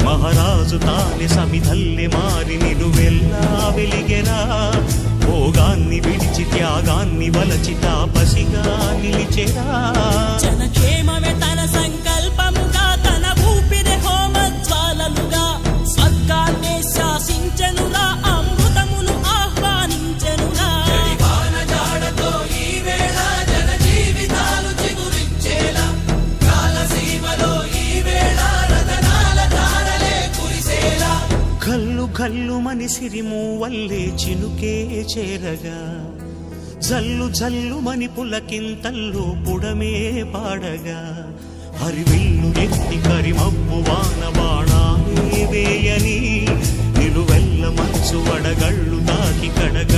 మహారాజు తానే సమిధల్లె మారి నిలువెల్లా వెలిగెరా. భోగాన్ని విడిచి త్యాగాన్ని వలచి తాపసిగా నిలిచెరా. జనక్షేమమే తన సంకల్పముగా, తన ఊపిరి హోమజ్వాలలుగా, స్వర్గాన్నే శాసించెనురా, అమృతమును ఆహ్వానించెనురా. కల్లు కల్లు మని సిరిమూవల్లే చినుకే చేరగా, జల్లు జల్లు మని పులకింతల్లో పుడమే పాడగా, హరివిల్లు ఎత్తి కరిమబ్బు వాన బాణాలే వేయని, నిలువెల్ల మంచు వడగళ్ళు తాకి కడగ